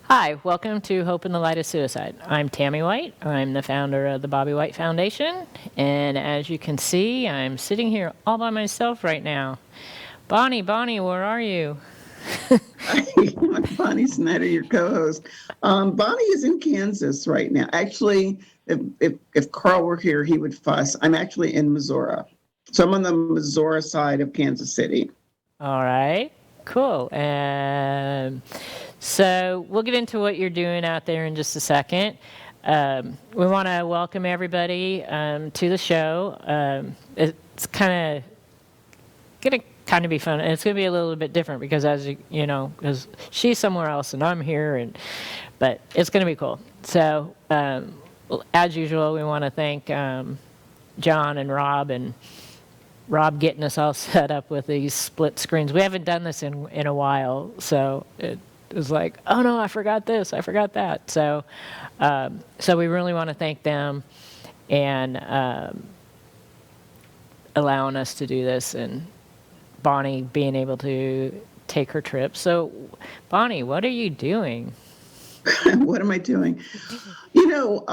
Hi, welcome to Hope in the Light of Suicide. I'm Tammy White. I'm the founder of the Bobby White Foundation. And as you can see, I'm sitting here all by myself right now. Bonni, where are you? Hi, I'm Bonnie Snyder, your co-host. Bonnie is in Kansas right now. Actually, if Carl were here, he would fuss. I'm actually in Missouri, so I'm on the Missouri side of Kansas City. All right, cool. So we'll get into what you're doing out there in just a second. We want to welcome everybody to the show. It's gonna kind of be fun, and it's gonna be a little bit different because, as you know, because she's somewhere else and I'm here, but it's gonna be cool. So, as usual, we want to thank John and Rob getting us all set up with these split screens. We haven't done this in a while, so it was like, oh no, I forgot this, I forgot that. So we really want to thank them and allowing us to do this, and Bonni being able to take her trip. So, Bonni, what are you doing? What am I doing? You know,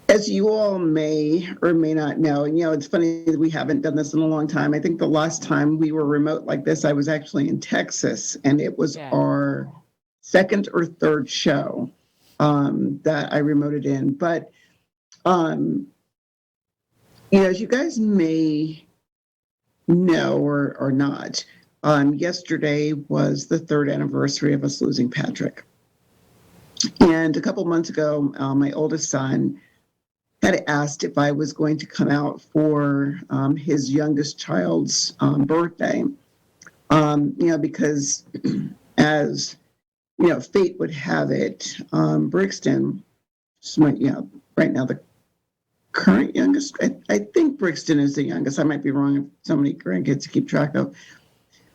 as you all may or may not know, and it's funny that we haven't done this in a long time. I think the last time we were remote like this, I was actually in Texas, and it was Yeah. our second or third show that I remoted in. But um, as you guys may know or not, yesterday was the third anniversary of us losing Patrick. And a couple months ago, my oldest son had asked if I was going to come out for his youngest child's birthday. Because as fate would have it, Brixton, right now the current youngest. I think Brixton is the youngest. I might be wrong. If so many grandkids to keep track of.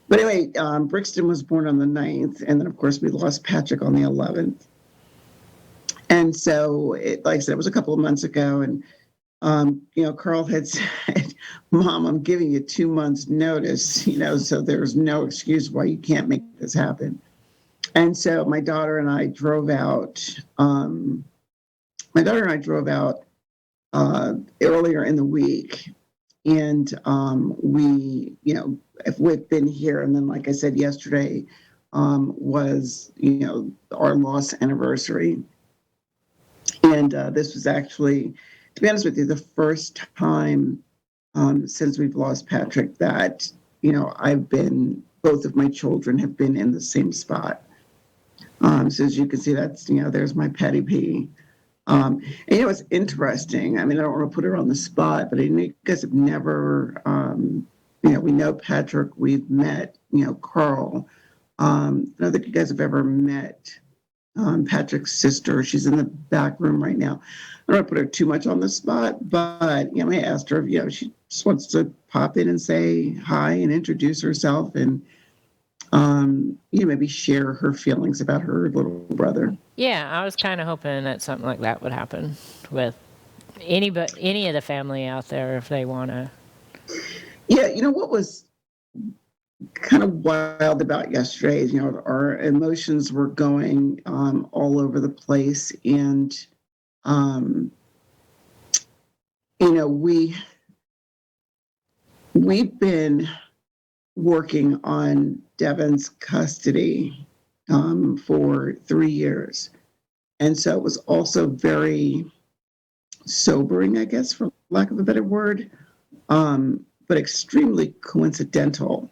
But anyway, Brixton was born on the 9th, and then of course we lost Patrick on the 11th. And so, like I said, it was a couple of months ago, and Carl had said, "Mom, I'm giving you 2 months' notice, so there's no excuse why you can't make this happen." And so my daughter and I drove out. Earlier in the week, and if we've been here, and then, like I said yesterday, was our loss anniversary. And this was actually, to be honest with you, the first time since we've lost Patrick that, both of my children have been in the same spot. So as you can see, that's, there's my Patty P. And it's interesting. I mean, I don't want to put her on the spot, but you guys have never, we know Patrick, we've met, Carl. I don't think you guys have ever met Patrick's sister. She's in the back room right now. I don't want to put her too much on the spot, but I asked her if she just wants to pop in and say hi and introduce herself, and maybe share her feelings about her little brother. Yeah, I was kind of hoping that something like that would happen with any of the family out there if they want to. Yeah, what was kind of wild about yesterday is, our emotions were going all over the place, and we've been working on Devin's custody for 3 years, and so it was also very sobering, I guess, for lack of a better word, but extremely coincidental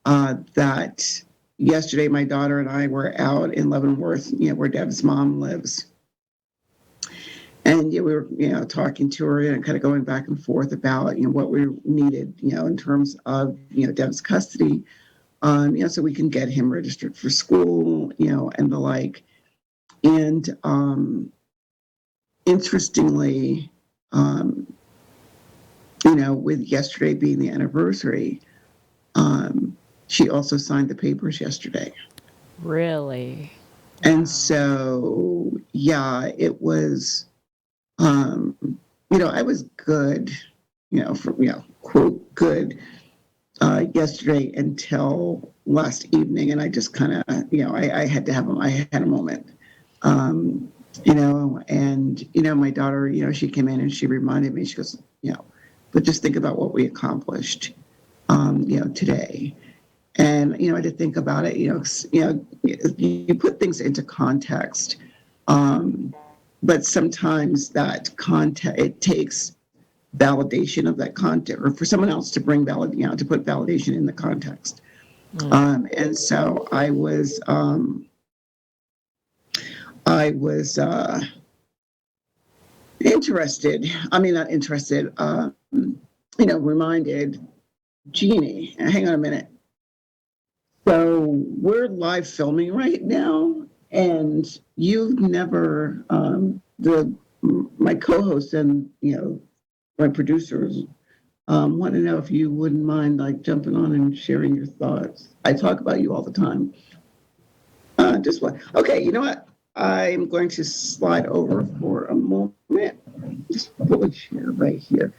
that yesterday my daughter and I were out in Leavenworth, where Dev's mom lives. And we were, talking to her and kind of going back and forth about, what we needed, in terms of, Dev's custody, so we can get him registered for school, and the like. And interestingly, with yesterday being the anniversary, she also signed the papers yesterday. Really? And so, yeah, it was, I was good, quote, good, yesterday until last evening, and I just kind of, I had to have I had a moment, and my daughter, she came in and she reminded me. She goes, but just think about what we accomplished, today. And I had to think about it. You put things into context, but sometimes that context, it takes validation of that content, or for someone else to bring to put validation in the context. And so I was interested. I mean, not interested. Reminded Jeannie. Hang on a minute. So we're live filming right now, and you've never my co-host and my producers want to know if you wouldn't mind like jumping on and sharing your thoughts. I talk about you all the time. Just what? Okay, you know what? I'm going to slide over for a moment. Just pull a chair right here.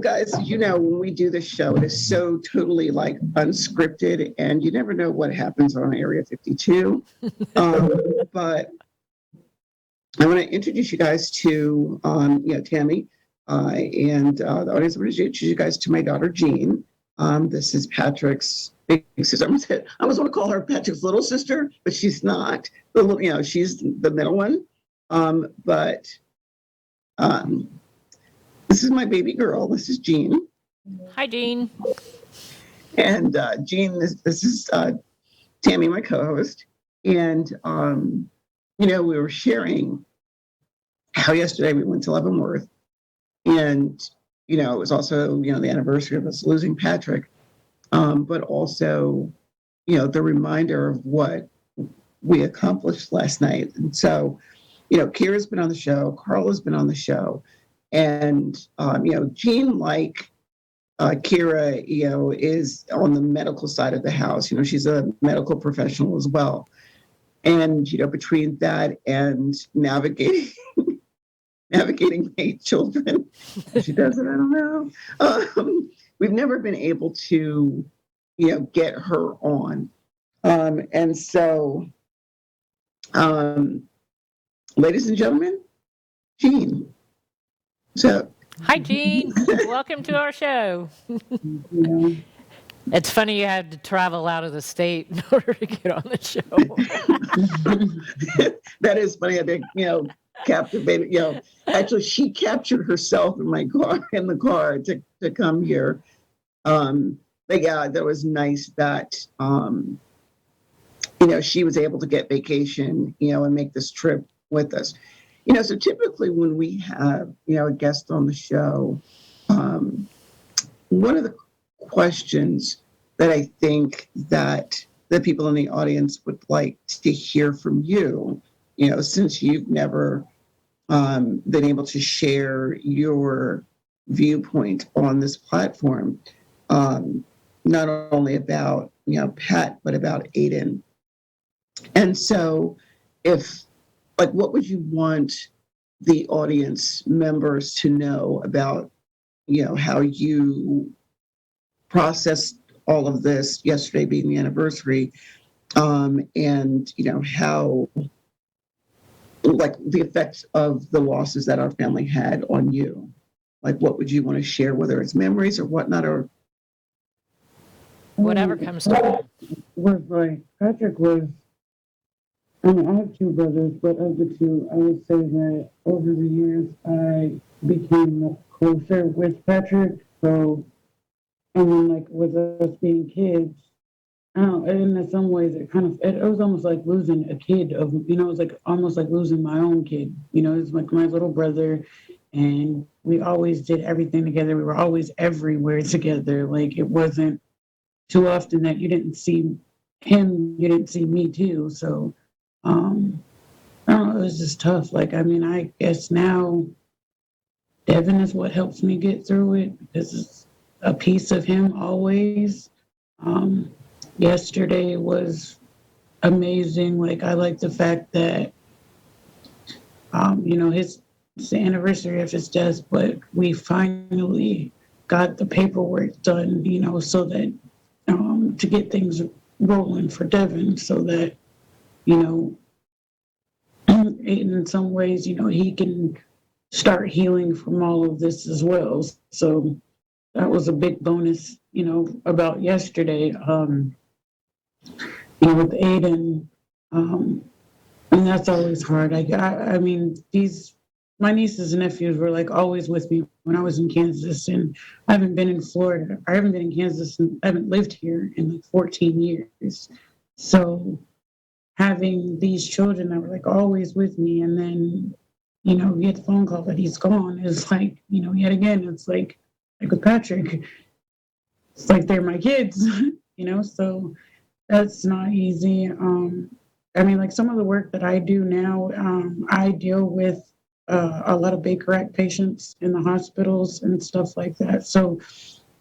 Guys, when we do this show, it is so totally like unscripted, and you never know what happens on Area 52. But I want to introduce you guys to, Tammy, and the audience. I want to introduce you guys to my daughter, Jean. This is Patrick's big sister. I almost want to call her Patrick's little sister, but she's not. She's the middle one. But this is my baby girl. This is Jean. Hi, Jean. And Jean, this is Tammy, my co-host. And, we were sharing how yesterday we went to Leavenworth. And, it was also, the anniversary of us losing Patrick. But also, the reminder of what we accomplished last night. And so, Kira's been on the show. Carl has been on the show. And, Jean, like Kira, is on the medical side of the house. She's a medical professional as well. And, between that and navigating 8 children, she does it, I don't know. We've never been able to, get her on. And so, ladies and gentlemen, Jean. So, hi, Jean. Welcome to our show. It's funny you had to travel out of the state in order to get on the show. That is funny. I think, captivated. Actually, she captured herself in the car to come here. But yeah, that was nice that, she was able to get vacation, and make this trip with us. So typically when we have, a guest on the show, one of the questions that I think that the people in the audience would like to hear from you, since you've never been able to share your viewpoint on this platform, not only about, Pat, but about Aiden. And so what would you want the audience members to know about, how you processed all of this yesterday being the anniversary, and, how, like, the effects of the losses that our family had on you? Like, what would you want to share, whether it's memories or whatnot, or whatever comes to mind. Was like Patrick was. I have 2 brothers, but of the 2, I would say that over the years I became closer with Patrick. So, and then like with us being kids, I don't know, and in some ways it was almost like losing a kid it was like almost like losing my own kid. It's like my little brother, and we always did everything together. We were always everywhere together. Like it wasn't too often that you didn't see him, you didn't see me too. So I don't know, it was just tough. Like, I guess now Devin is what helps me get through it, because it's a piece of him always. Yesterday was amazing. Like, I like the fact that, it's the anniversary of his death, but we finally got the paperwork done, so that to get things rolling for Devin so that, you know, in some ways, you know, he can start healing from all of this as well. So that was a big bonus, you know, about yesterday, you know, with Aiden. And that's always hard. I mean, my nieces and nephews were like always with me when I was in Kansas, and I haven't been in Florida. I haven't been in Kansas, and I haven't lived here in like 14 years. So having these children that were like always with me, and then, you know, get the phone call that he's gone is like, you know, yet again, it's like with Patrick, it's like they're my kids, you know, so that's not easy. I mean, like some of the work that I do now, I deal with a lot of Baker Act patients in the hospitals and stuff like that. So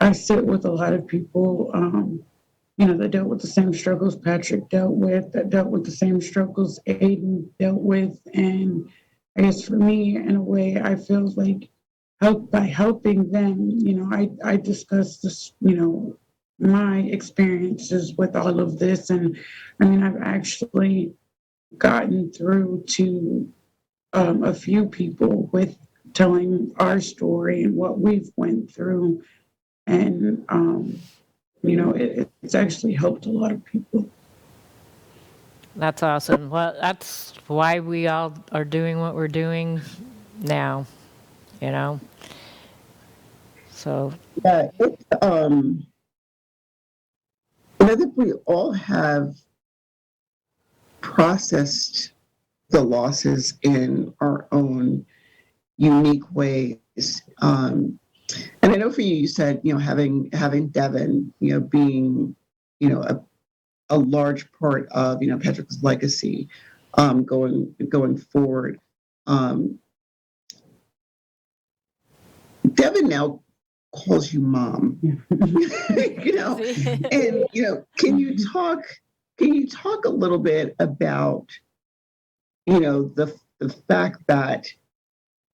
I sit with a lot of people, you know, that dealt with the same struggles Patrick dealt with, that dealt with the same struggles Aiden dealt with. And I guess for me, in a way, I feel like by helping them, you know, I discuss this, you know, my experiences with all of this. And I mean, I've actually gotten through to a few people with telling our story and what we've went through. And, you know, it's actually helped a lot of people. That's awesome. Well, that's why we all are doing what we're doing now, you know? So, Yeah, and I think we all have processed the losses in our own unique ways. And I know for you, you said, you know, having Devin, you know, being, you know, a large part of, you know, Patrick's legacy, going forward. Devin now calls you mom, you know, and you know, can you talk a little bit about, you know, the fact that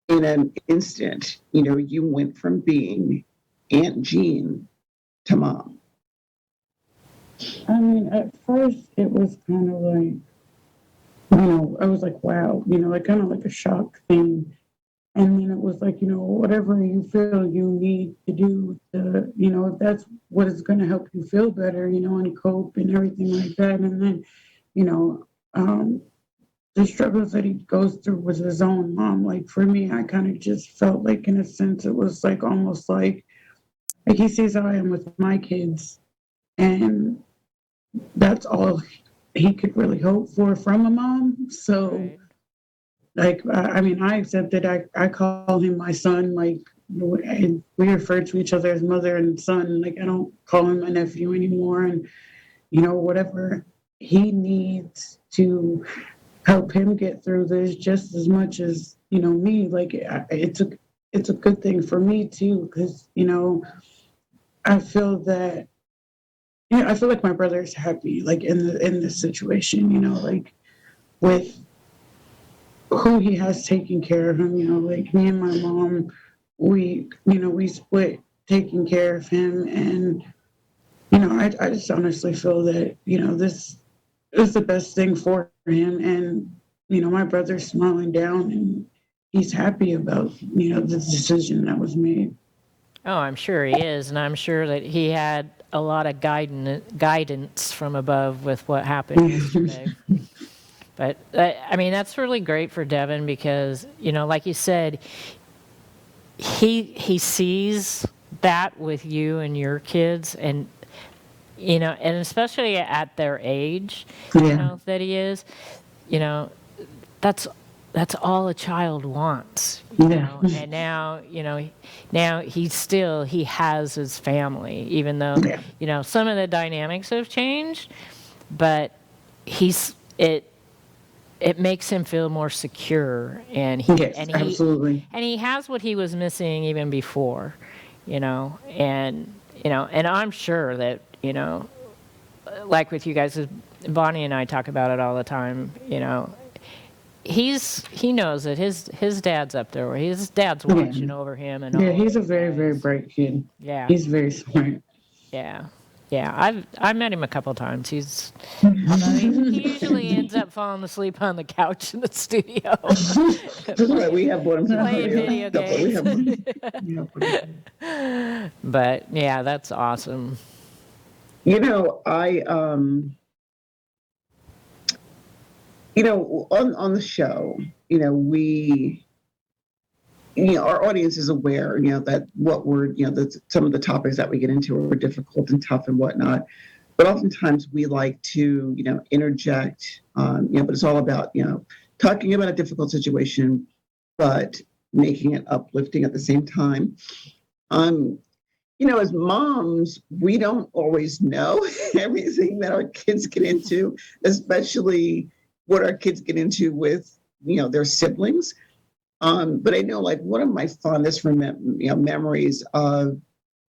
in an instant, you know, you went from being Aunt Jean to mom. I mean, at first it was kind of like, you know, I was like, wow, you know, like kind of like a shock thing. And then it was like, you know, whatever you feel you need to do to, you know, if that's what is going to help you feel better, you know, and cope and everything like that. And then, you know, the struggles that he goes through with his own mom, like for me, I kind of just felt like, in a sense, it was like almost like he sees how I am with my kids. And that's all he could really hope for from a mom. So, right. like, I mean, I accepted. I call him my son. Like, and we refer to each other as mother and son. Like, I don't call him my nephew anymore. And you know, whatever he needs to help him get through this, just as much as, you know, me. Like, it's a good thing for me too, because, you know, I feel that, you know, I feel like my brother's happy, like in this situation. You know, like with who he has taking care of him, you know, like me and my mom, we split taking care of him. And, you know, I just honestly feel that, you know, this is the best thing for him. And, you know, my brother's smiling down and he's happy about, you know, the decision that was made. Oh, I'm sure he is, and I'm sure that he had a lot of guidance from above with what happened yesterday. But I mean, that's really great for Devin because, you know, like you said, he sees that with you and your kids, and you know, and especially at their age, you Yeah. know, that he is, you know, that's all a child wants, you Yeah. know. And now, you know, now he has his family, even though, Yeah. you know, some of the dynamics have changed, but it makes him feel more secure, and Yes, absolutely. he has what he was missing even before, you know. And you know, and I'm sure that, you know, like with you guys, Bonni and I talk about it all the time, you know. He knows that his dad's up there, or his dad's watching over him and Yeah, all he's a you very, very guys. bright kid. Yeah, He's very smart. yeah. Yeah, I met him a couple times. Although he usually ends up falling asleep on the couch in the studio, Right, we have brought him to the playing studio. video We have, games. yeah. But yeah, that's awesome. On the show, we, our audience is aware, that what we're, that some of the topics that we get into are difficult and tough and whatnot. But oftentimes we like to, interject, but it's all about, talking about a difficult situation, but making it uplifting at the same time. Um, as moms, we don't always know everything that our kids get into, especially what our kids get into with, their siblings. But I know, like, one of my fondest memories of,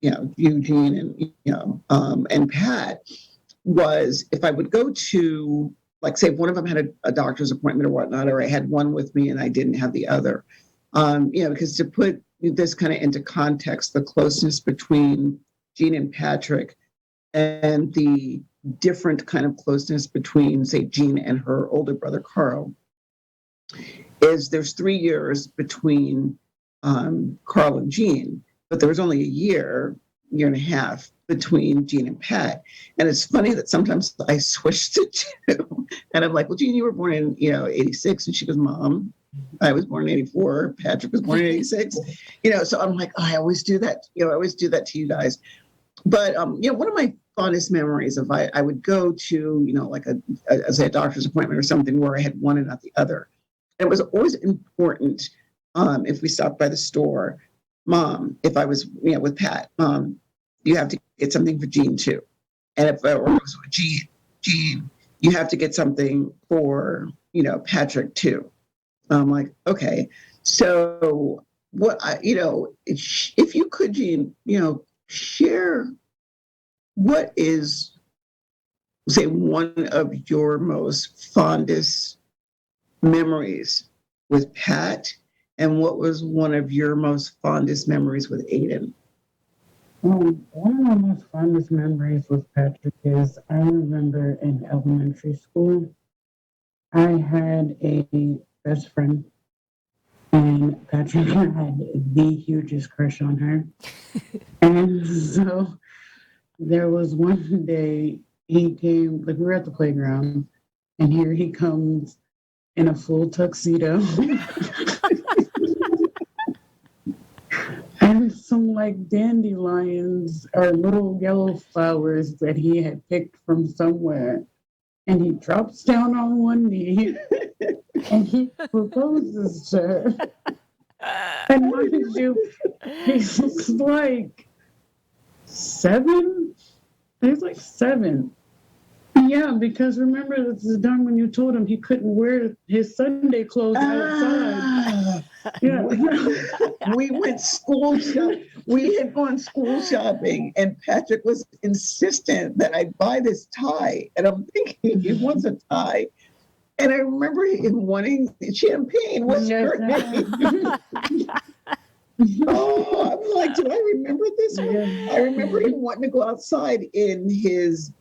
Eugene and Pat was if I would go to, like, say, if one of them had a doctor's appointment or whatnot, or I had one with me and I didn't have the other. Because to put this kind of into context, the closeness between Gene and Patrick and the different kind of closeness between, say, Gene and her older brother, Carl, is there's 3 years between Carl and Gene, but there was only a year and a half between Gene and Pat. And it's funny that sometimes I switch the two. And I'm like, well, Gene, you were born in, 86. And she goes, Mom, I was born in 84. Patrick was born in 86. So I'm like, oh, I always do that. I always do that to you guys. But, one of my fondest memories of I would go to, like a doctor's appointment or something where I had one and not the other. And it was always important if we stopped by the store, Mom, if I was, with Pat, Mom, you have to get something for Gene too. And if I was with Gene, you have to get something for, Patrick too. I'm like, okay. So what, if you could, Gene, share what is, say, one of your most fondest memories with Pat, and what was one of your most fondest memories with Aiden? One of my most fondest memories with Patrick is I remember in elementary school, I had a best friend, and Patrick had the hugest crush on her. And so there was one day he came, like, we were at the playground, and here he comes in a full tuxedo. And some, like, dandelions or little yellow flowers that he had picked from somewhere. And he drops down on one knee and he proposes to her. And mind you, he's like 7. He's like 7. Yeah, because remember, this is done when you told him he couldn't wear his Sunday clothes outside. Yeah. We went school shopping. We had gone school shopping, and Patrick was insistent that I buy this tie. And I'm thinking he wants a tie. And I remember him wanting champagne. What's your name? Oh, I'm like, do I remember this one? I remember him wanting to go outside in his,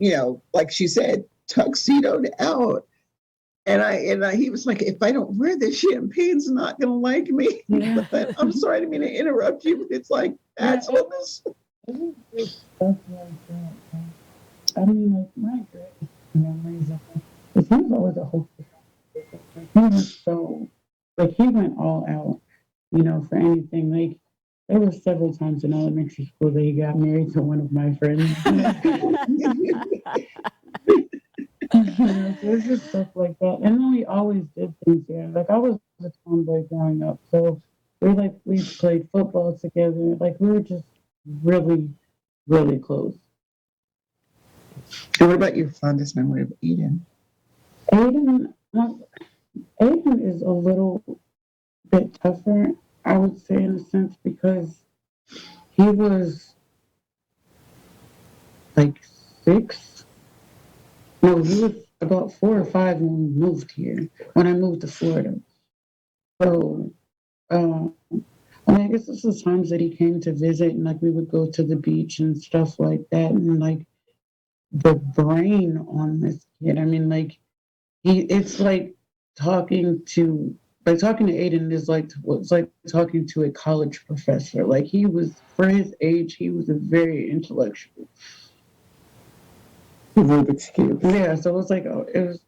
like she said, tuxedoed out. And he was like, if I don't wear this, champagne's not going to like me. Yeah. But I'm sorry, I didn't mean to interrupt you, but it's like, that's what this. Stuff like that. I mean, like, my greatest memories of him is he was always a hope. He was so, like, he went all out, for anything. Like, there were several times in elementary school that he got married to one of my friends. So it's just stuff like that. And then we always did things together. Like, I was a tomboy growing up, so we played football together. Like, we were just really, really close. And what about your fondest memory of Eden? Aiden is a little bit tougher, I would say, in a sense, because he was like 6. No, he was about 4 or 5 when we moved here, when I moved to Florida. So, I guess this was times that he came to visit, and, like, we would go to the beach and stuff like that. And, like, the brain on this kid. I mean, like it's like talking to Aiden is like it's like talking to a college professor. Like he was for his age, he was a very intellectual. Rubik's Cube. Yeah, so it's like oh, it was.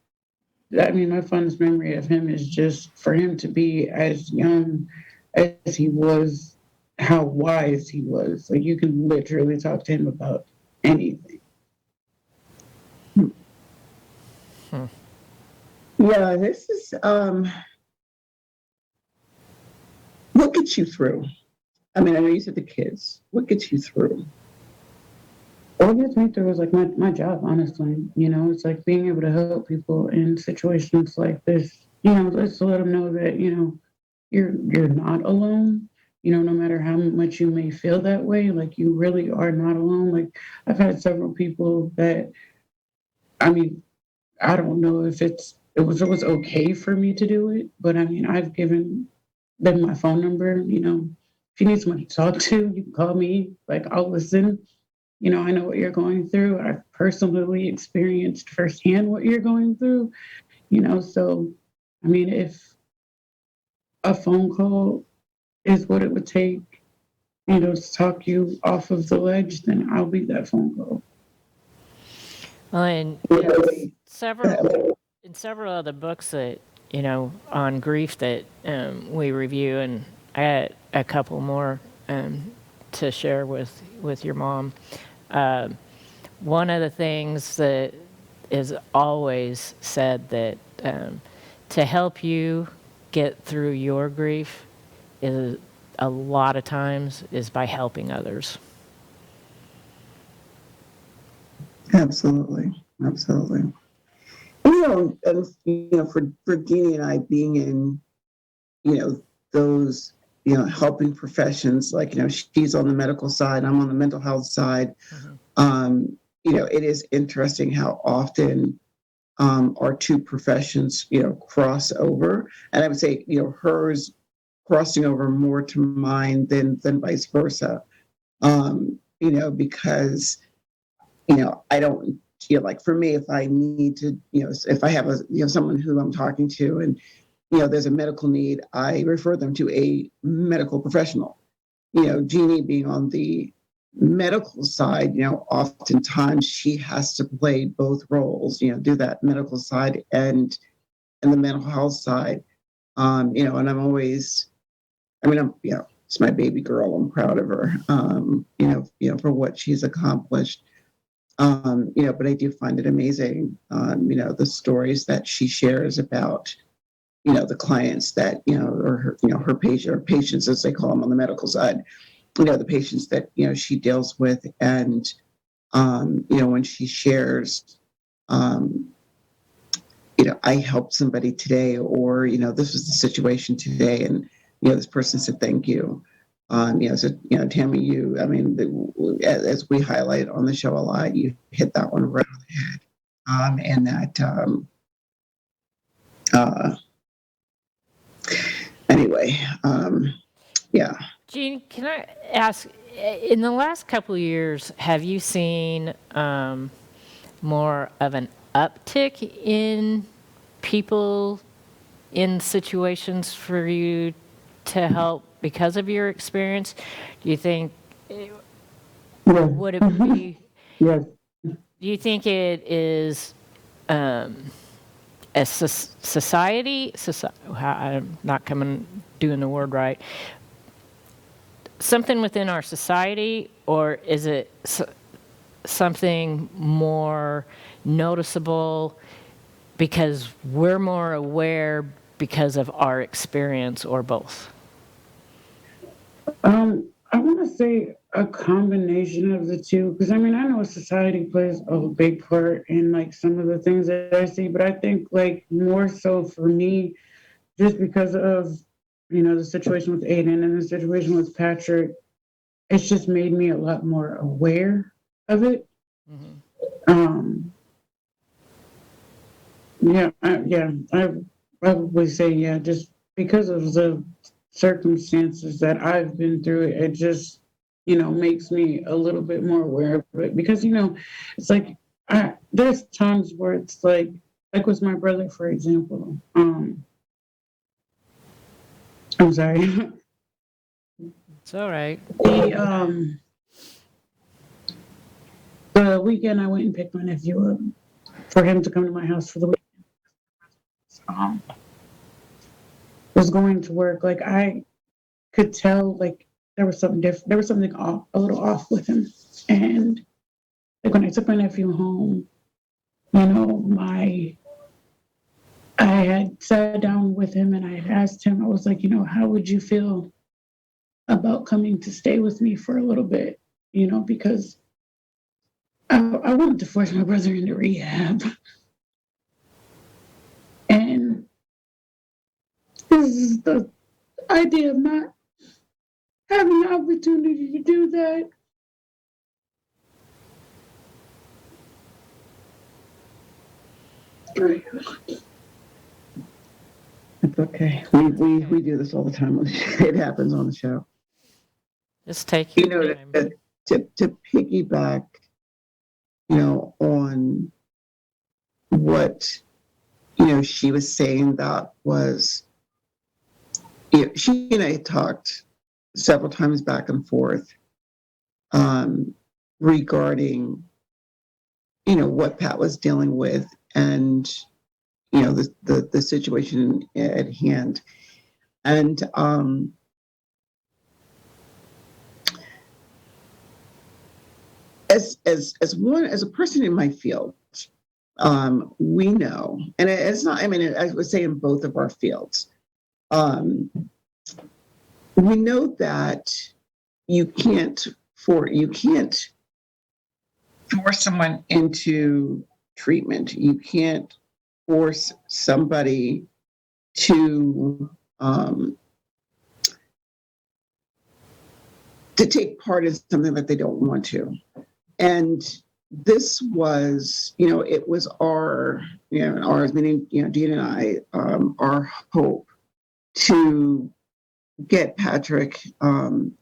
I mean, my fondest memory of him is just for him to be as young as he was, how wise he was. Like you can literally talk to him about anything. Yeah, this is what gets you through? I mean, I know you said the kids. What gets you through? What gets me through is like my job, honestly. You know, it's like being able to help people in situations like this. You know, just to let them know that you're not alone. You know, no matter how much you may feel that way, like you really are not alone. Like I've had several people that, I mean, I don't know if it was okay for me to do it, but I mean, I've given them my phone number. You know, if you need someone to talk to, you can call me. Like I'll listen. You know, I know what you're going through. I've personally experienced firsthand what you're going through. You know, so I mean, if a phone call is what it would take, you know, to talk you off of the ledge, then I'll be that phone call. Well, and in several of the books that on grief that we review, and I had a couple more to share with your mom. One of the things that is always said that to help you get through your grief is a lot of times is by helping others. Absolutely, absolutely. And for Jeannie and I being in, those, helping professions, like, she's on the medical side, I'm on the mental health side. It is interesting how often our two professions, cross over. And I would say, hers crossing over more to mine than vice versa. Because I don't feel like for me, if I need to, if I have someone who I'm talking to and, there's a medical need, I refer them to a medical professional. Jeannie being on the medical side, oftentimes she has to play both roles, do that medical side and the mental health side. And I'm always, it's my baby girl. I'm proud of her, for what she's accomplished. But I do find it amazing, the stories that she shares about, the clients that, or her patient or patients, as they call them on the medical side, the patients that, she deals with. And, when she shares, I helped somebody today, or, this was the situation today. And, this person said, thank you. So, Tammy, as we highlight on the show a lot, you hit that one right on the head. And that, anyway, yeah. Jean, can I ask, in the last couple of years, have you seen more of an uptick in people in situations for you to help because of your experience? Do you think, would it be, Yes. do you think it is a society, I'm not doing the word right, something within our society, or is it something more noticeable because we're more aware because of our experience, or both? I want to say a combination of the two, because I mean, I know society plays a big part in like some of the things that I see, but I think like more so for me, just because of, the situation with Aiden and the situation with Patrick, it's just made me a lot more aware of it. Um, I probably say, yeah, just because of the circumstances that I've been through, it just, makes me a little bit more aware of it. Because, it's like there's times where it's like with my brother, for example. I'm sorry. It's all right. The weekend I went and picked my nephew up for him to come to my house for the weekend. Was going to work. Like I could tell, like there was something different. There was something off, a little off with him. And like when I took my nephew home, you know, I had sat down with him and I had asked him. I was like, you know, how would you feel about coming to stay with me for a little bit? You know, because I wanted to force my brother into rehab. And this is the idea of not having the opportunity to do that. It's okay. We do this all the time. It happens on the show. Just take You your know, time. to piggyback, you know, on what, you know, she was saying, that was, you know, she and I talked several times back and forth regarding, you know, what Pat was dealing with and, you know, the situation at hand. And as a person in my field, we know, and it's not, I mean, I would say in both of our fields, we know that you can't force someone into treatment. You can't force somebody to take part in something that they don't want to. And this was, you know, it was our, you know, ours, meaning, you know, Dean and I, our hope to get Patrick the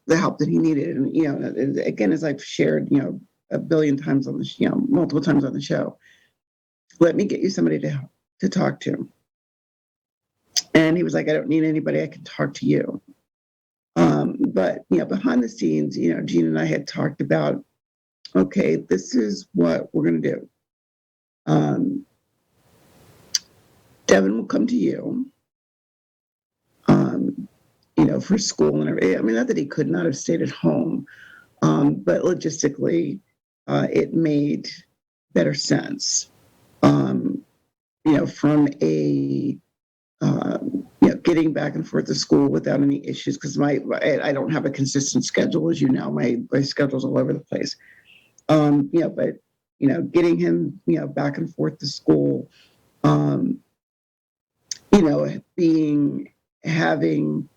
help that he needed. And, you know, again, as I've shared, you know, a billion times on the, you know, multiple times on the show, let me get you somebody to talk to. And he was like, I don't need anybody. I can talk to you. But, you know, behind the scenes, you know, Gene and I had talked about, okay, this is what we're going to do. Devin will come to you, you know, for school and everything. I mean, not that he could not have stayed at home, but logistically, it made better sense. You know, from a you know, getting back and forth to school without any issues, because I don't have a consistent schedule, as you know. My schedule's all over the place. You know, but you know, getting him, you know, back and forth to school, you know, having,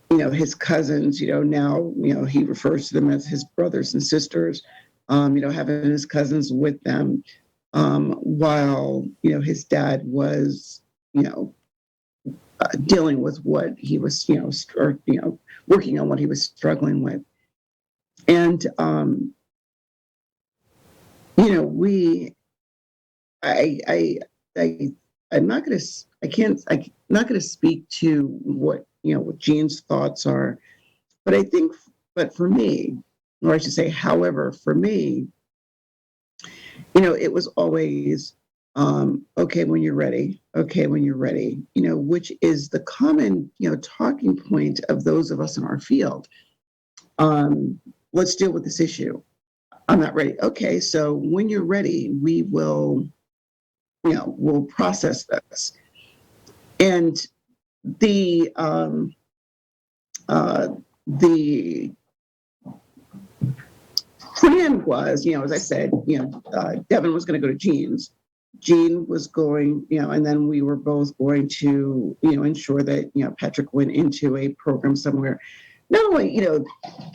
you know, his cousins, you know, now, you know, he refers to them as his brothers and sisters, you know, having his cousins with them, while, you know, his dad was, you know, dealing with what he was, you know, or, you know, working on what he was struggling with. And, you know, I'm not going to, I'm not going to speak to what, you know, what Gene's thoughts are, but I think, but for me, or I should say, however, for me, you know, it was always, okay, when you're ready, you know, which is the common, you know, talking point of those of us in our field. Let's deal with this issue. I'm not ready. Okay, so when you're ready, we will, you know, we'll process this. And the the plan was, you know, as I said, you know, Devin was going to go to Gene's. Gene was going, you know, and then we were both going to, you know, ensure that, you know, Patrick went into a program somewhere. Not only, you know,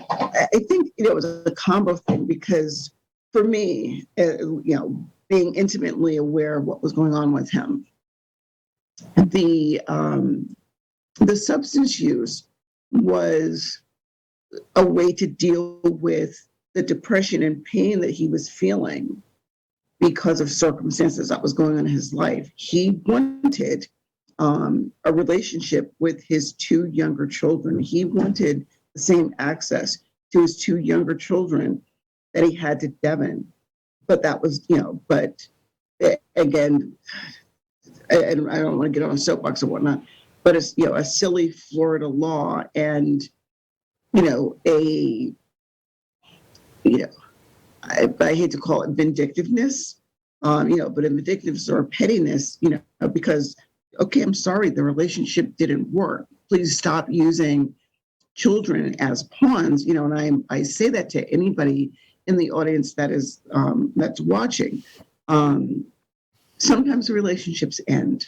I think, you know, it was a combo thing, because for me, you know, being intimately aware of what was going on with him, the substance use was a way to deal with the depression and pain that he was feeling, because of circumstances that was going on in his life, he wanted a relationship with his two younger children. He wanted the same access to his two younger children that he had to Devin. But that was, but again, and I don't want to get on a soapbox or whatnot, but it's, a silly Florida law and, I hate to call it vindictiveness, but a vindictiveness or a pettiness, because, okay, I'm sorry, the relationship didn't work. Please stop using children as pawns, and I say that to anybody in the audience that is that's watching. Sometimes relationships end,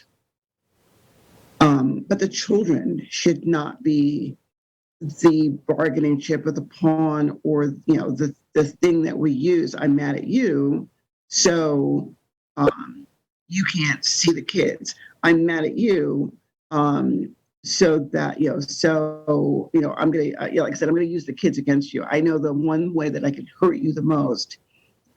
but the children should not be the bargaining chip or the pawn or the thing that we use. I'm mad at you, so you can't see the kids. I'm mad at you, so that I'm gonna like I said, I'm gonna use the kids against you. I know the one way that I could hurt you the most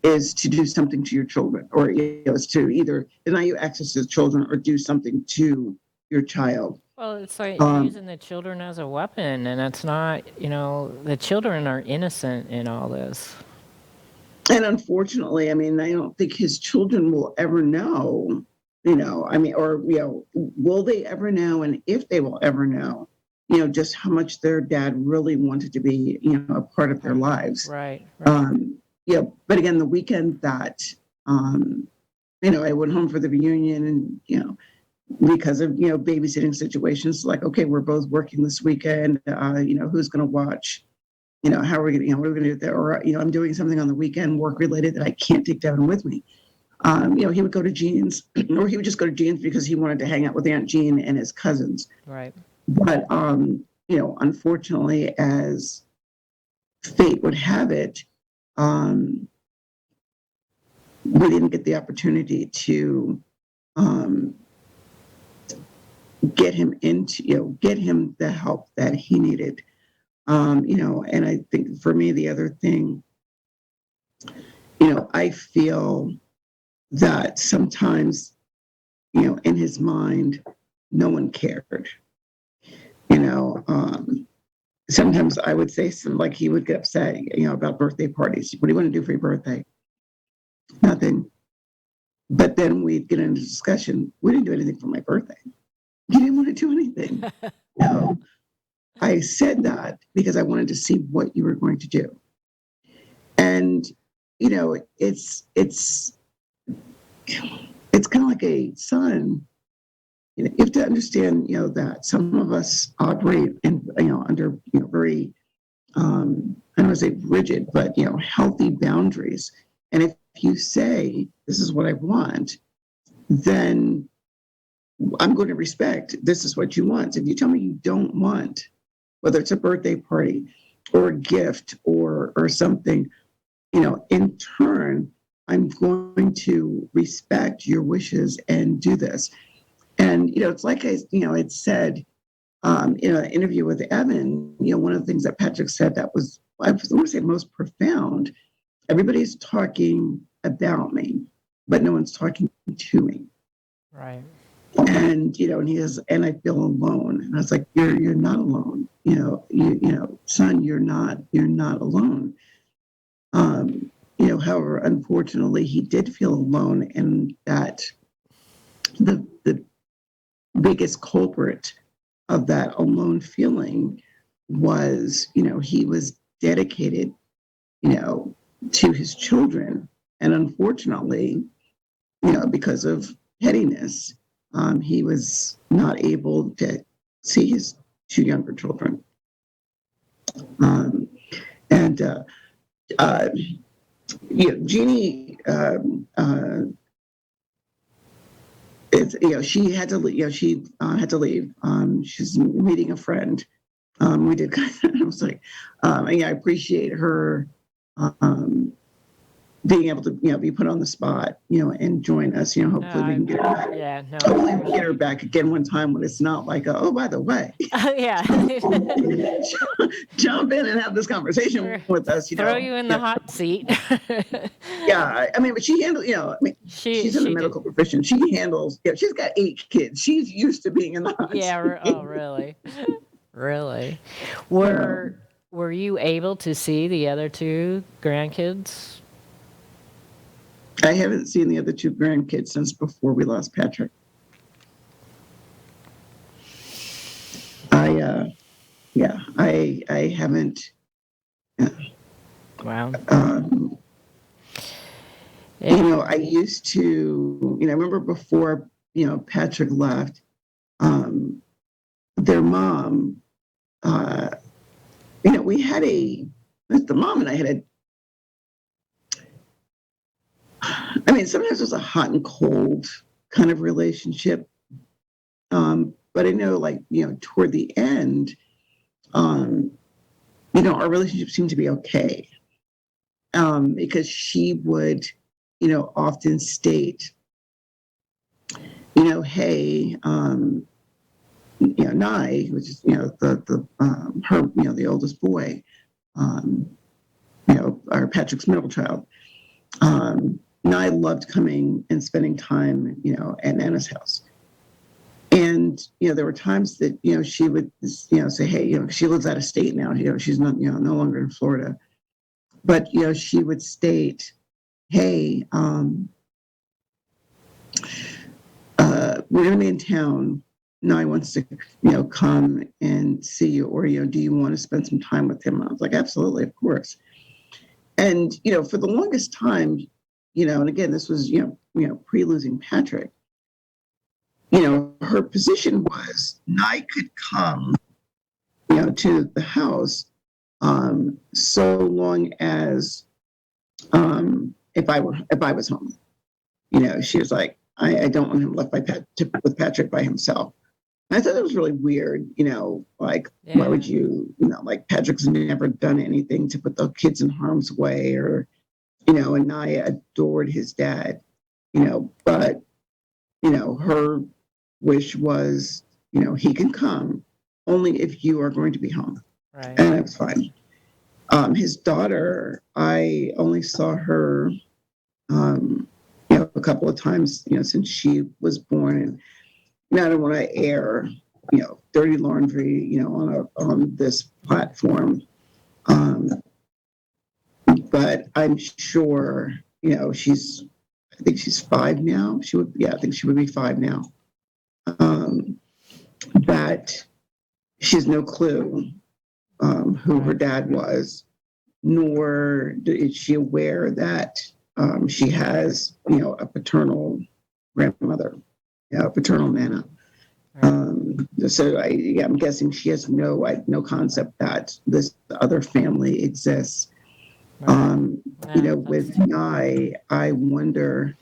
is to do something to your children, or is to either deny you access to the children or do something to your child. Well, it's like you're using the children as a weapon, and it's not, the children are innocent in all this. And unfortunately, I mean, I don't think his children will ever know, will they ever know? And if they will ever know, just how much their dad really wanted to be, a part of their lives. Right. But again, the weekend that, I went home for the reunion and, because of, babysitting situations, like, okay, we're both working this weekend, who's going to watch? How are we going to, what are we going to do there? Or, I'm doing something on the weekend, work related, that I can't take Devin with me. He would go to Jean's, or he would just go to Jean's because he wanted to hang out with Aunt Jean and his cousins. Right. But, unfortunately, as fate would have it, we didn't get the opportunity to get him the help that he needed. And I think for me, the other thing, I feel that sometimes, in his mind, no one cared. Sometimes I would say something like he would get upset, about birthday parties. What do you want to do for your birthday? Nothing. But then we'd get into discussion. We didn't do anything for my birthday. You didn't want to do anything. No. I said that because I wanted to see what you were going to do. And, it's kind of like a son. You have to understand, that some of us operate in, under, very, I don't want to say rigid, but, healthy boundaries. And if you say, this is what I want, then I'm going to respect, this is what you want. If you tell me you don't want, whether it's a birthday party or a gift or something, in turn, I'm going to respect your wishes and do this. And, it's like it said, in an interview with Evan, one of the things that Patrick said that was, I want to say, most profound. Everybody's talking about me, but no one's talking to me. Right. And, and he says, and I feel alone. And I was like, you're not alone. Son, you're not alone. However, unfortunately, he did feel alone, and that the biggest culprit of that alone feeling was, he was dedicated, to his children. And unfortunately, because of pettiness, he was not able to see his two younger children. Jeannie, she had to leave. She had to leave. She's meeting a friend. We did. I was like, I appreciate her being able to, be put on the spot, and join us. Hopefully we can get her back. Yeah, no. Hopefully we can get her back again one time when it's not like, oh, by the way, Yeah. jump in and have this conversation with us. Throw you in the hot seat. Yeah, I mean, but she handles, she's in the medical profession. She handles, she's got 8 kids. She's used to being in the hot Yeah. seat. Oh, really? Really? Were you able to see the other 2 grandkids? I haven't seen the other 2 grandkids since before we lost Patrick. I haven't. Wow. I used to, I remember before, Patrick left, their mom, we had the mom and I had sometimes it was a hot and cold kind of relationship. But I know, toward the end, our relationship seemed to be okay. Because she would, often state, hey, Nye, which is, the oldest boy, or Patrick's middle child, Nye loved coming and spending time, at Nana's house. And, there were times that, she would, say, hey, she lives out of state now, she's not, no longer in Florida. But, she would state, hey, we're going to be in town. Nye wants to, come and see you, or, do you want to spend some time with him? And I was like, absolutely, of course. And, for the longest time, and again, this was, pre-losing Patrick, her position was Nye could come, to the house, so long as, if I was home, she was like, I don't want him left with Patrick by himself. And I thought that was really weird, why would you, Patrick's never done anything to put the kids in harm's way, or, and Naya adored his dad, but, her wish was, he can come only if you are going to be home. Right. And it was fine. His daughter, I only saw her, a couple of times, since she was born. And I don't want to air, dirty laundry, on this platform. But I'm sure, I think she's 5 now. I think she would be 5 now. That she has no clue who her dad was, nor is she aware that she has, a paternal grandmother, a paternal nana. So I'm guessing she has no concept that this other family exists. With Nye, I wonder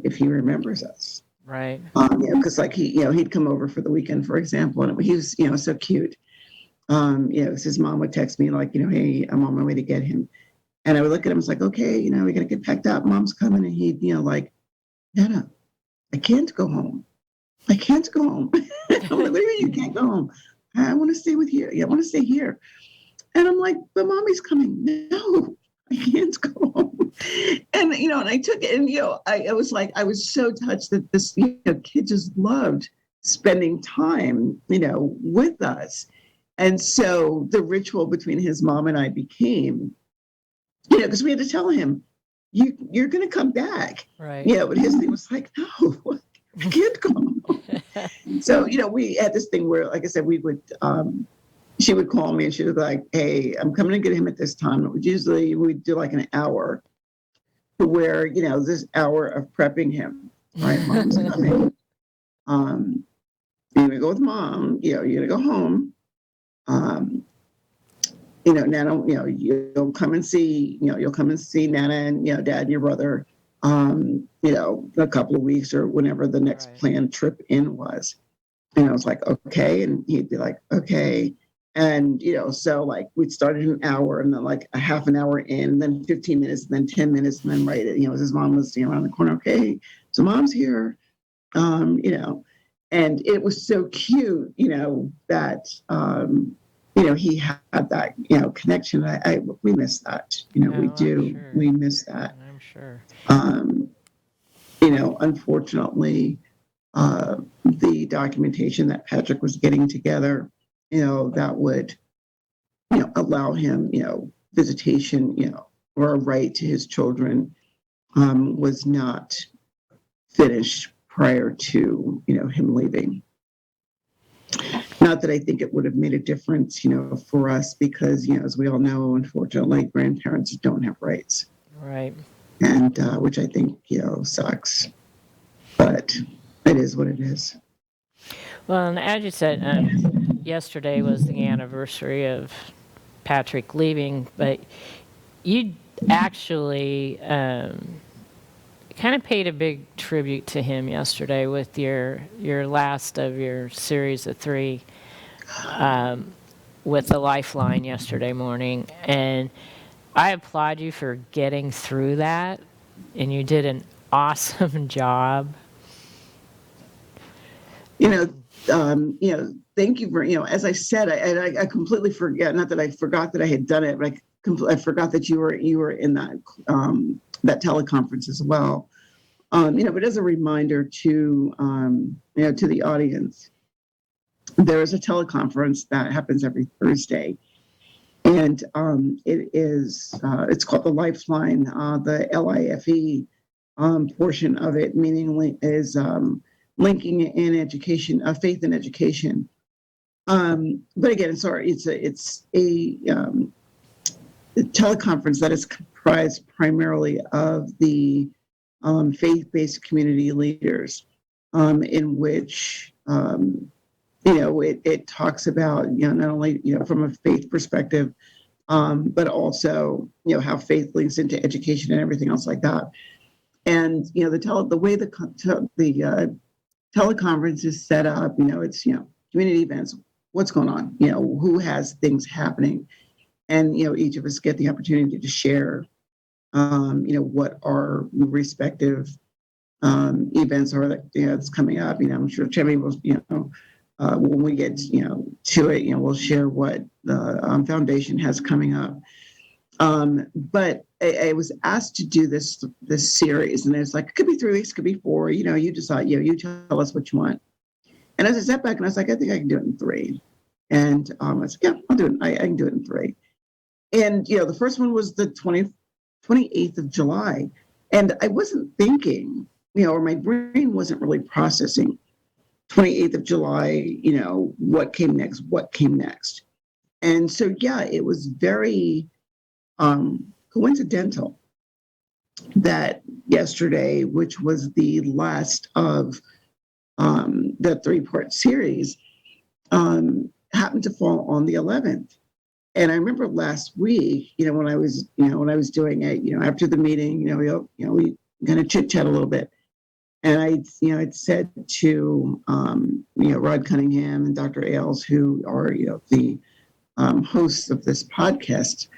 if he remembers us. Right. Because he'd come over for the weekend, for example, and he was, so cute. His mom would text me hey, I'm on my way to get him. And I would look at him, it's like, okay, we got to get packed up. Mom's coming. And he'd, Nana, I can't go home. I can't go home. I'm like, what do you mean you can't go home? I want to stay with you. Yeah, I want to stay here. And I'm like, but mommy's coming. No, I can't go home. And, and I took it, and, I was like, I was so touched that this, kid just loved spending time, with us. And so the ritual between his mom and I became, because we had to tell him, you're going to come back. Right. But his thing was like, no, I can't go home. So, we had this thing where, like I said, we would, she would call me and she was like, hey, I'm coming to get him at this time. It would usually, we'd do like an hour to where, this hour of prepping him, right? Mom's coming. You're going to go with mom, you're going to go home. Nana, you'll come and see, you'll come and see Nana and, dad and your brother, a couple of weeks or whenever the next planned trip in was. And I was like, okay. And he'd be like, okay. And, so like we'd started an hour and then like a half an hour in, and then 15 minutes, and then 10 minutes, and then right, as his mom was, around the corner, okay, so mom's here, and it was so cute, that, he had that, connection. We miss that, we do, sure. we miss that. I'm sure. Unfortunately, the documentation that Patrick was getting together, that would, allow him, visitation, or a right to his children, was not finished prior to, him leaving. Not that I think it would have made a difference, for us, because, as we all know, unfortunately, grandparents don't have rights. Right. And which I think, sucks. But it is what it is. Well, and as you said, yesterday was the anniversary of Patrick leaving, but you actually kind of paid a big tribute to him yesterday with your last of your series of 3 with the Lifeline yesterday morning. And I applaud you for getting through that, and you did an awesome job. Thank you for, as I said, I completely forget, not that I forgot that I had done it, but I forgot that you were in that, that teleconference as well. But as a reminder to, to the audience, there is a teleconference that happens every Thursday. And it's called the Lifeline, the LIFE portion of it, meaning is linking in education, faith in education. But again, sorry, it's a teleconference that is comprised primarily of the faith-based community leaders, in which it talks about not only from a faith perspective, but also how faith links into education and everything else like that. And the way the teleconference is set up, it's community events, what's going on, who has things happening, and each of us get the opportunity to share what our respective events are that it's coming up. I'm sure Tammy will when we get to it, we'll share what the foundation has coming up. But I was asked to do this series, and it's like, it could be 3 weeks, could be 4. You decide. You tell us what you want. And as I sat back, and I was like, I think I can do it in 3. And I was like, yeah, I'll do it. I can do it in 3. And the first one was the 28th of July, and I wasn't thinking, or my brain wasn't really processing 28th of July. What came next. And so it was very coincidental that yesterday, which was the last of the 3-part series, happened to fall on the 11th. And I remember last week, when I was doing it, after the meeting, we kind of chit chat a little bit, and I'd said to Rod Cunningham and Dr. Ailes, who are the hosts of this podcast,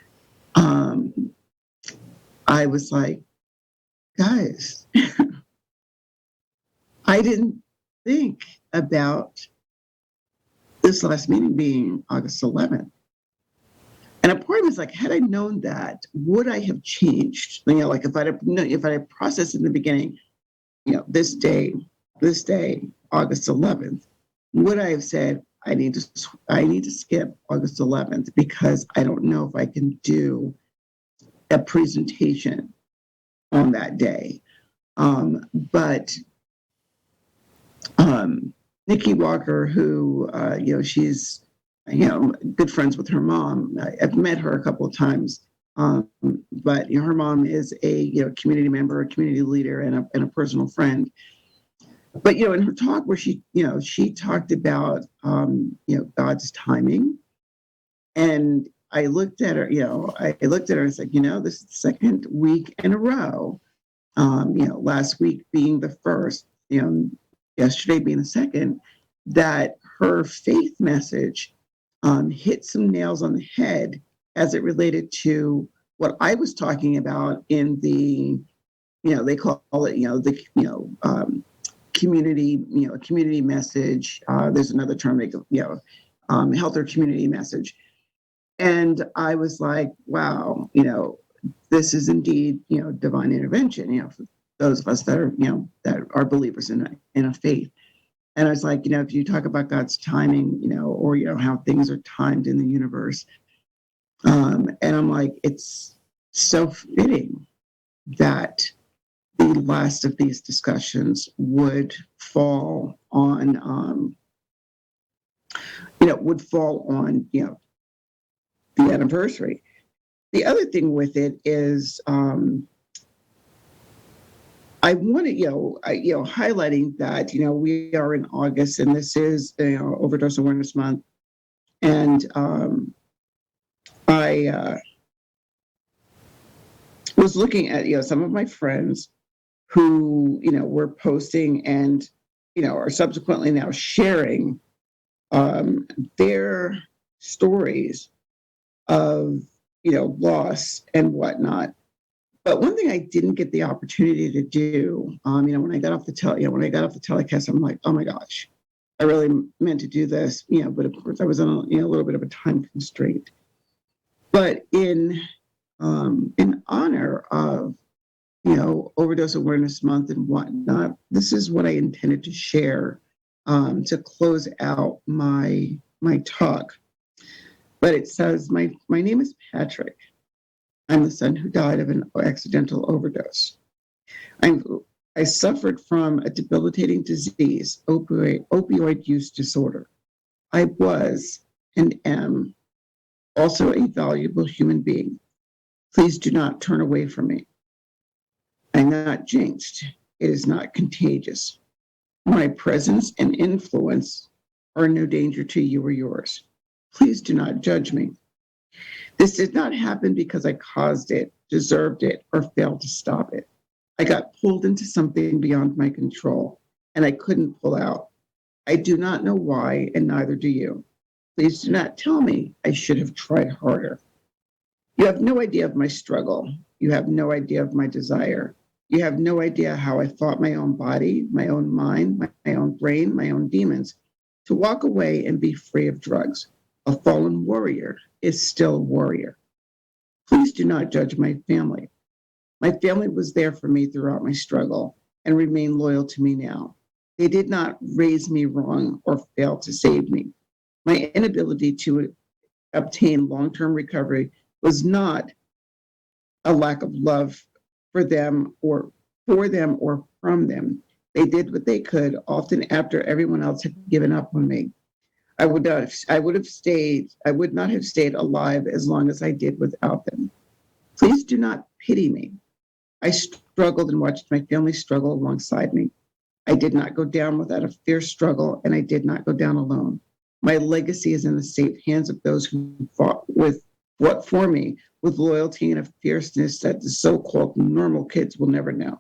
I was like, guys, I didn't think about this last meeting being August 11th. And a part of me was like, had I known that, would I have changed? Like if I had processed in the beginning, this day, August 11th, would I have said, I need to skip August 11th because I don't know if I can do a presentation on that day. But Nikki Walker, who she's good friends with her mom. I've met her a couple of times, but her mom is a community member, a community leader, and a personal friend. But in her talk, where she talked about God's timing, and I looked at her, and said, this is the second week in a row. Last week being the first, yesterday being the second, that her faith message hit some nails on the head as it related to what I was talking about in the, they call it, community, community message. There's another term, health or community message. And I was like, wow, this is indeed, divine intervention, for those of us that are, that are believers in a faith. And I was like, if you talk about God's timing, or, how things are timed in the universe. And I'm like, it's so fitting that the last of these discussions would fall on, the anniversary. The other thing with it is, I wanted, highlighting that, we are in August and this is, Overdose Awareness Month. And I was looking at, some of my friends who, were posting and, are subsequently now sharing their stories of, loss and whatnot. But one thing I didn't get the opportunity to do, when I got off the telecast, I'm like, oh my gosh, I really meant to do this, but of course I was on a little bit of a time constraint. But in honor of, Overdose Awareness Month and whatnot, this is what I intended to share to close out my talk. But it says, my name is Patrick. I'm the son who died of an accidental overdose. I suffered from a debilitating disease, opioid use disorder. I was and am also a valuable human being. Please do not turn away from me. I'm not jinxed. It is not contagious. My presence and influence are no danger to you or yours. Please do not judge me. This did not happen because I caused it, deserved it, or failed to stop it. I got pulled into something beyond my control, and I couldn't pull out. I do not know why, and neither do you. Please do not tell me I should have tried harder. You have no idea of my struggle. You have no idea of my desire. You have no idea how I fought my own body, my own mind, my own brain, my own demons, to walk away and be free of drugs. A fallen warrior is still a warrior. Please do not judge my family. My family was there for me throughout my struggle and remain loyal to me now. They did not raise me wrong or fail to save me. My inability to obtain long-term recovery was not a lack of love for them or from them. They did what they could, often after everyone else had given up on me. I would not have stayed alive as long as I did without them. Please do not pity me. I struggled and watched my family struggle alongside me. I did not go down without a fierce struggle, and I did not go down alone. My legacy is in the safe hands of those who fought for me with loyalty and a fierceness that the so-called normal kids will never know.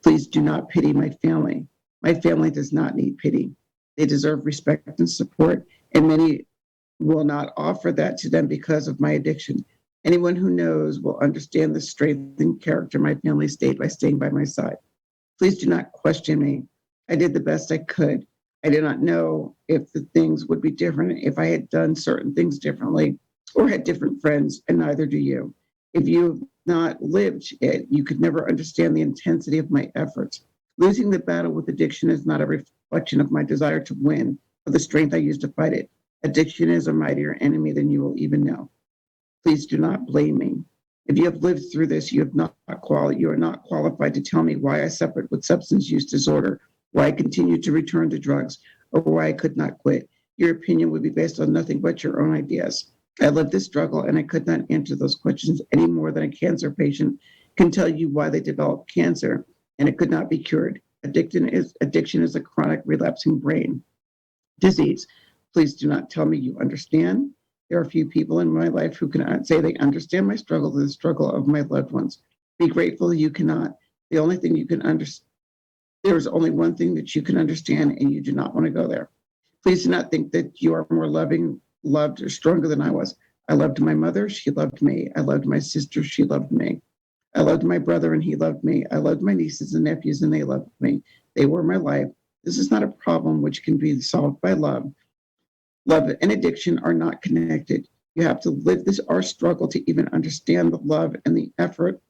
Please do not pity my family. My family does not need pity. They deserve respect and support, and many will not offer that to them because of my addiction. Anyone who knows will understand the strength and character my family stayed by staying by my side. Please do not question me. I did the best I could. I did not know if the things would be different if I had done certain things differently or had different friends, and neither do you. If you have not lived it, you could never understand the intensity of my efforts. Losing the battle with addiction is not a reflection of my desire to win or the strength I use to fight it. Addiction is a mightier enemy than you will even know. Please do not blame me. If you have lived through this, you are not qualified to tell me why I suffered with substance use disorder, why I continued to return to drugs, or why I could not quit. Your opinion would be based on nothing but your own ideas. I lived this struggle, and I could not answer those questions any more than a cancer patient can tell you why they developed cancer, and it could not be cured. Addiction is a chronic relapsing brain disease. Please do not tell me you understand. There are a few people in my life who cannot say they understand my struggle, the struggle of my loved ones. Be grateful you cannot. The only thing you can understand, there is only one thing that you can understand, and you do not want to go there. Please do not think that you are more loving loved or stronger than I was. I loved my mother. She loved me. I loved my sister. She loved me. I loved my brother and he loved me. I loved my nieces and nephews and they loved me. They were my life. This is not a problem which can be solved by love. Love and addiction are not connected. You have to live this our struggle to even understand the love and the effort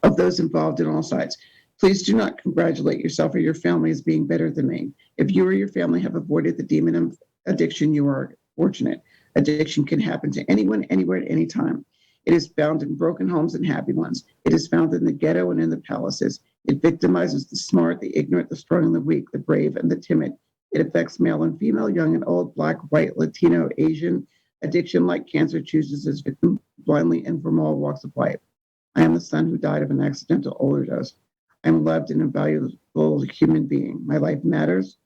of those involved in all sides. Please do not congratulate yourself or your family as being better than me. If you or your family have avoided the demon of addiction, you are fortunate. Addiction can happen to anyone, anywhere, at any time. It is found in broken homes and happy ones. It is found in the ghetto and in the palaces. It victimizes the smart, the ignorant, the strong and the weak, the brave and the timid. It affects male and female, young and old, Black, white, Latino, Asian. Addiction, like cancer, chooses its victim blindly and from all walks of life. I am the son who died of an accidental overdose. I am loved and invaluable human being. My life matters.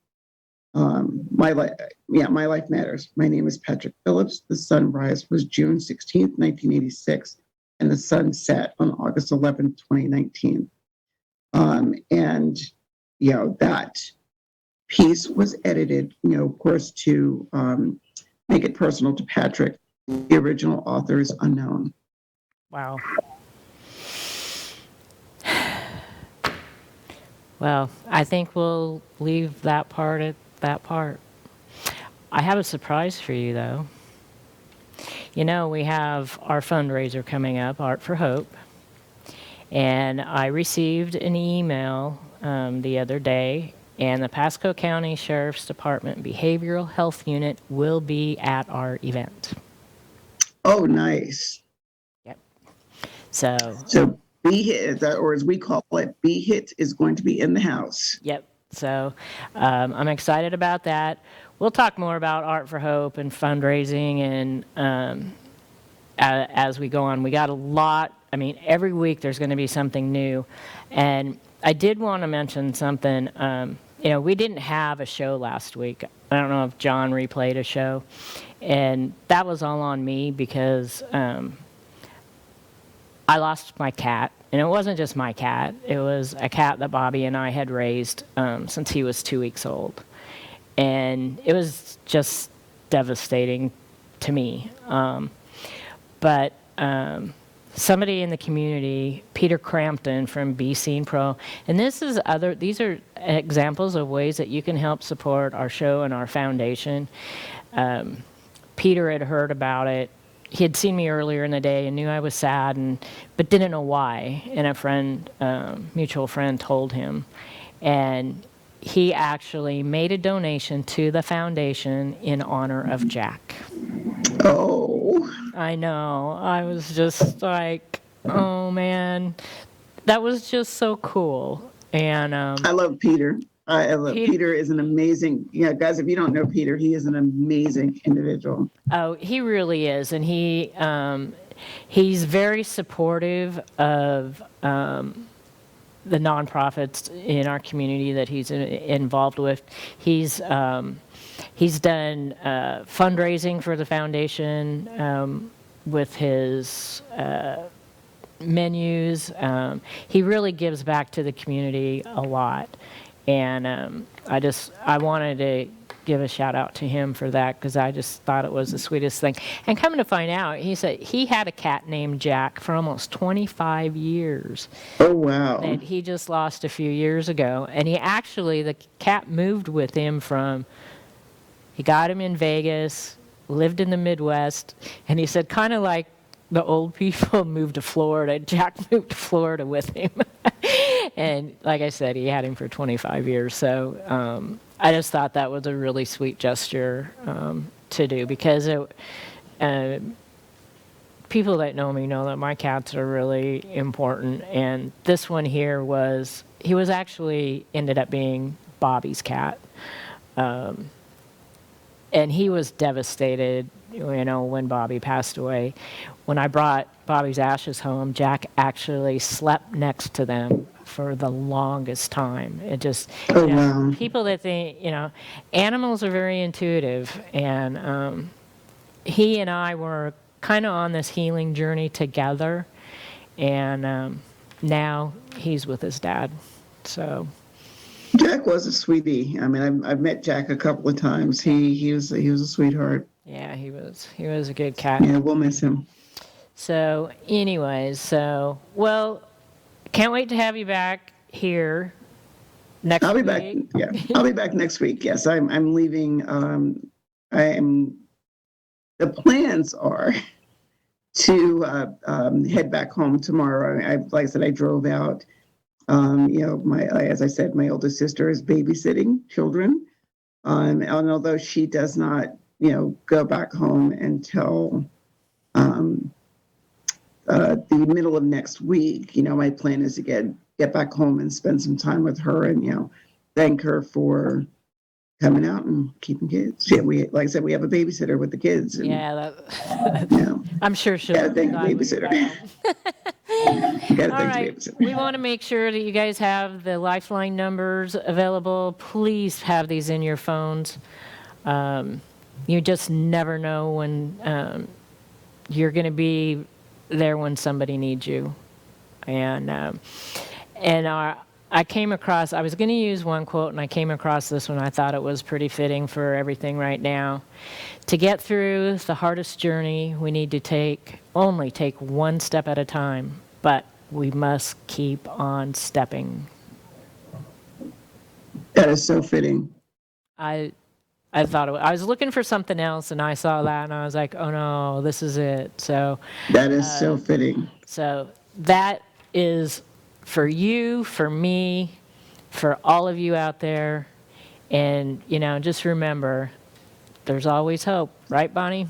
My life matters. My name is Patrick Phillips. The sunrise was June 16th, 1986, and the sun set on August 11th, 2019. And that piece was edited, of course, to make it personal to Patrick. The original author is unknown. Wow. Well, I think we'll leave that part at that part. I have a surprise for you, though. We have our fundraiser coming up, Art for Hope. And I received an email the other day, and the Pasco County Sheriff's Department Behavioral Health Unit will be at our event. Oh, nice. Yep. So Be Hit, or as we call it, Be Hit is going to be in the house. Yep. So I'm excited about that. We'll talk more about Art for Hope and fundraising and as we go on. We got a lot. I mean, every week there's going to be something new. And I did want to mention something. We didn't have a show last week. I don't know if John replayed a show. And that was all on me because I lost my cat. And it wasn't just my cat. It was a cat that Bobby and I had raised since he was 2 weeks old. And it was just devastating to me. But somebody in the community, Peter Crampton from Be Seen Pro, and these are examples of ways that you can help support our show and our foundation. Peter had heard about it. He had seen me earlier in the day and knew I was sad, but didn't know why. And a friend, mutual friend, told him. And he actually made a donation to the foundation in honor of Jack. Oh. I know. I was just like, oh, man. That was just so cool. And I love Peter. Peter is an amazing, guys, if you don't know Peter, he is an amazing individual. Oh, he really is. And he's very supportive of the nonprofits in our community that he's involved with. He's done fundraising for the foundation with his menus. He really gives back to the community a lot. And I wanted to give a shout out to him for that because I just thought it was the sweetest thing. And coming to find out, he said he had a cat named Jack for almost 25 years. Oh, wow. That he just lost a few years ago. And the cat moved with him he got him in Vegas, lived in the Midwest, and he said kind of like the old people moved to Florida. Jack moved to Florida with him. And like I said, he had him for 25 years. So I just thought that was a really sweet gesture to do because people that know me know that my cats are really important. And this one here ended up being Bobby's cat. And he was devastated, when Bobby passed away. When I brought Bobby's ashes home, Jack actually slept next to them for the longest time. It just, wow. People that think, animals are very intuitive. And he and I were kind of on this healing journey together. And now he's with his dad. So Jack was a sweetie. I mean, I've met Jack a couple of times. He was a sweetheart. Yeah, he was a good cat. Yeah, we'll miss him. So, anyways, well, can't wait to have you back here next I'll be week. back. Yeah, I'll be back next week. Yes, I'm leaving. The plans are to head back home tomorrow. Like I said, I drove out. As I said, my oldest sister is babysitting children, and although she does not, go back home until the middle of next week. My plan is to get back home and spend some time with her, and thank her for coming out and keeping kids. Yeah, like I said, we have a babysitter with the kids. And, Yeah, yeah. I'm sure she'll. Gotta thank the glad when you're babysitter. back. Gotta All thank right, the babysitter. we want to make sure that you guys have the Lifeline numbers available. Please have these in your phones. You just never know when you're going to be there when somebody needs you. And I came across, I was going to use one quote, and I came across this one. I thought it was pretty fitting for everything right now. To get through the hardest journey, we need to only take one step at a time, but we must keep on stepping. That is so fitting. I thought I was looking for something else, and I saw that, and I was like, oh no, this is it. So That is so fitting. So that is for you, for me, for all of you out there. And, just remember, there's always hope. Right, Bonni?